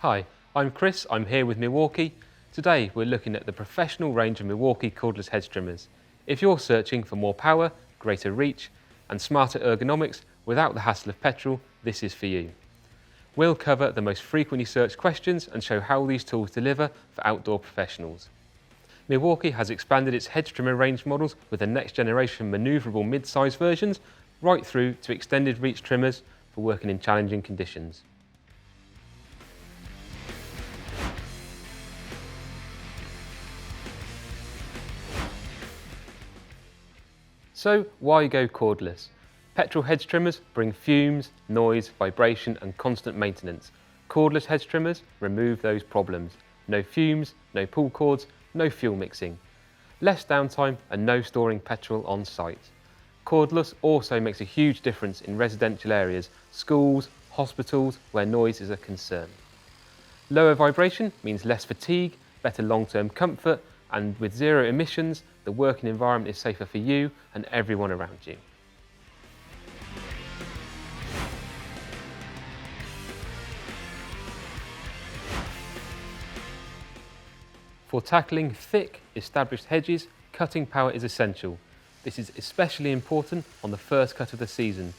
Hi, I'm Chris, I'm here with Milwaukee. Today we're looking at the professional range of Milwaukee cordless hedge trimmers. If you're searching for more power, greater reach and smarter ergonomics without the hassle of petrol, this is for you. We'll cover the most frequently searched questions and show how these tools deliver for outdoor professionals. Milwaukee has expanded its hedge trimmer range models with the next generation manoeuvrable mid-size versions right through to extended reach trimmers for working in challenging conditions. So why go cordless? Petrol hedge trimmers bring fumes, noise, vibration and constant maintenance. Cordless hedge trimmers remove those problems. No fumes, no pull cords, no fuel mixing. Less downtime and no storing petrol on site. Cordless also makes a huge difference in residential areas, schools, hospitals where noise is a concern. Lower vibration means less fatigue, better long-term comfort, and with zero emissions, the working environment is safer for you and everyone around you. For tackling thick, established hedges, cutting power is essential. This is especially important on the first cut of the season,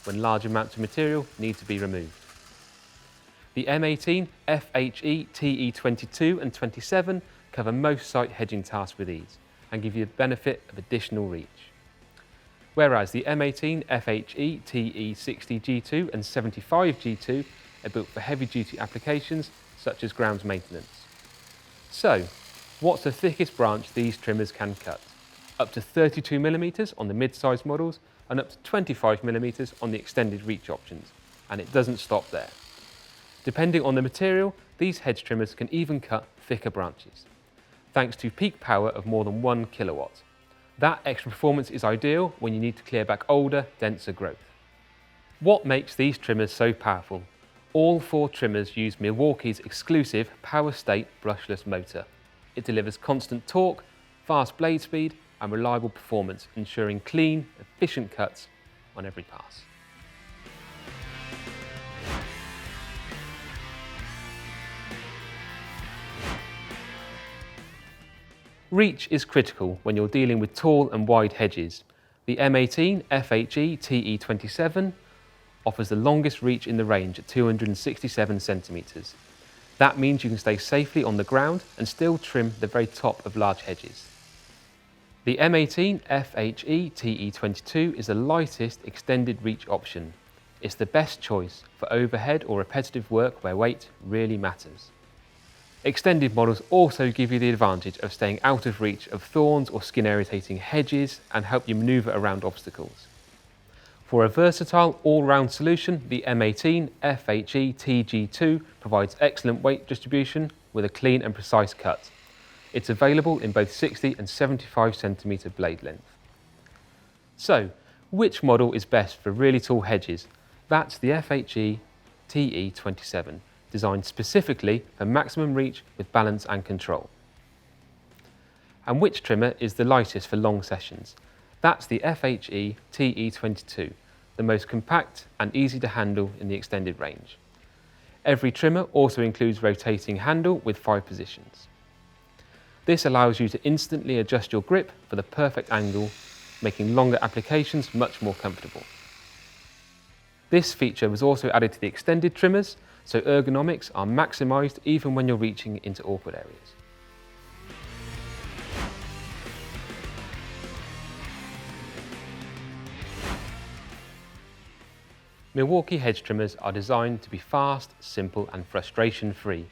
when large amounts of material need to be removed. The M18, FHE, TE22 and 27 cover most site hedging tasks with ease and give you the benefit of additional reach. Whereas the M18, FHE, TE60G2 and 75G2 are built for heavy-duty applications such as grounds maintenance. So, what's the thickest branch these trimmers can cut? Up to 32mm on the mid-size models and up to 25mm on the extended reach options. And it doesn't stop there. Depending on the material, these hedge trimmers can even cut thicker branches, thanks to peak power of more than 1 kilowatt. That extra performance is ideal when you need to clear back older, denser growth. What makes these trimmers so powerful? All 4 trimmers use Milwaukee's exclusive Power State brushless motor. It delivers constant torque, fast blade speed and reliable performance, ensuring clean, efficient cuts on every pass. Reach is critical when you're dealing with tall and wide hedges. The M18 FHE TE27 offers the longest reach in the range at 267 centimetres. That means you can stay safely on the ground and still trim the very top of large hedges. The M18 FHE TE22 is the lightest extended reach option. It's the best choice for overhead or repetitive work where weight really matters. Extended models also give you the advantage of staying out of reach of thorns or skin irritating hedges and help you manoeuvre around obstacles. For a versatile all-round solution, the M18 FHE TG2 provides excellent weight distribution with a clean and precise cut. It's available in both 60 and 75 centimetre blade length. So, which model is best for really tall hedges? That's the FHE TE27. Designed specifically for maximum reach with balance and control. And which trimmer is the lightest for long sessions? That's the FHE TE22, the most compact and easy to handle in the extended range. Every trimmer also includes rotating handle with 5 positions. This allows you to instantly adjust your grip for the perfect angle, making longer applications much more comfortable. This feature was also added to the extended trimmers, so ergonomics are maximised even when you're reaching into awkward areas. Milwaukee hedge trimmers are designed to be fast, simple and frustration-free.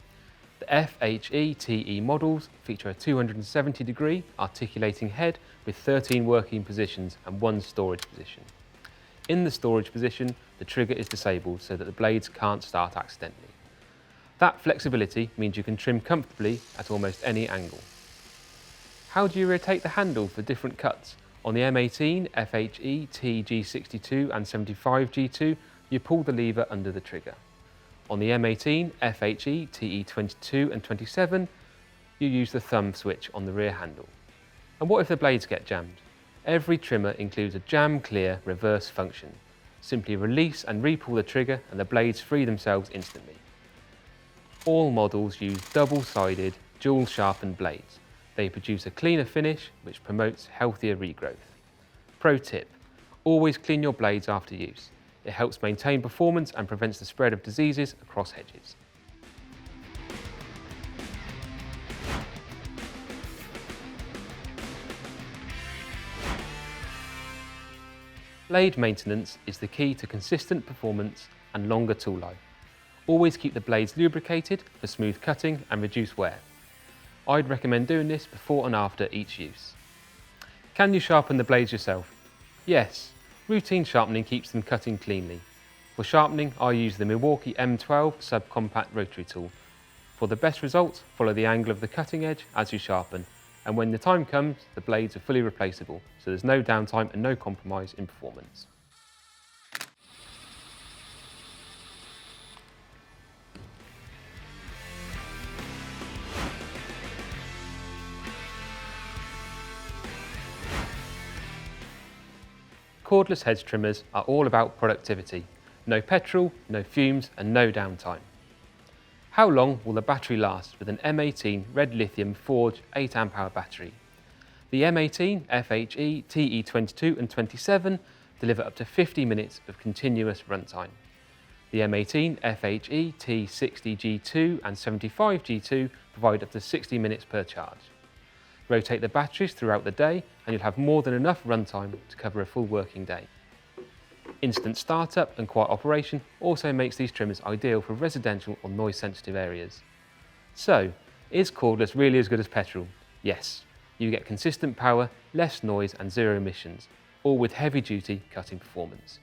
The FHE TE models feature a 270-degree articulating head with 13 working positions and 1 storage position. In the storage position, the trigger is disabled so that the blades can't start accidentally. That flexibility means you can trim comfortably at almost any angle. How do you rotate the handle for different cuts? On the M18, FHE, TG62 and 75G2, you pull the lever under the trigger. On the M18, FHE, TE22 and 27, you use the thumb switch on the rear handle. And what if the blades get jammed? Every trimmer includes a jam clear reverse function. Simply release and re-pull the trigger and the blades free themselves instantly. All models use double-sided, dual-sharpened blades. They produce a cleaner finish, which promotes healthier regrowth. Pro tip: always clean your blades after use. It helps maintain performance and prevents the spread of diseases across hedges. Blade maintenance is the key to consistent performance and longer tool life. Always keep the blades lubricated for smooth cutting and reduce wear. I'd recommend doing this before and after each use. Can you sharpen the blades yourself? Yes, routine sharpening keeps them cutting cleanly. For sharpening, I use the Milwaukee M12 subcompact rotary tool. For the best results, follow the angle of the cutting edge as you sharpen, and when the time comes, the blades are fully replaceable, so there's no downtime and no compromise in performance. Cordless hedge trimmers are all about productivity. No petrol, no fumes and no downtime. How long will the battery last with an M18 red lithium Forge 8 Ah battery? The M18, FHE, TE22 and 27 deliver up to 50 minutes of continuous runtime. The M18, FHE, T60G2 and 75G2 provide up to 60 minutes per charge. Rotate the batteries throughout the day and you'll have more than enough runtime to cover a full working day. Instant startup and quiet operation also makes these trimmers ideal for residential or noise sensitive areas. So, is cordless really as good as petrol? Yes. You get consistent power, less noise and zero emissions, all with heavy duty cutting performance.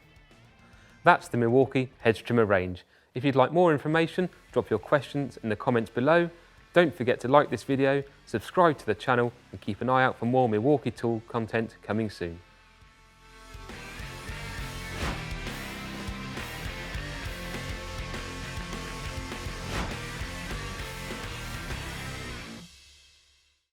That's the Milwaukee hedge trimmer range. If you'd like more information, drop your questions in the comments below. Don't forget to like this video, subscribe to the channel and keep an eye out for more Milwaukee tool content coming soon.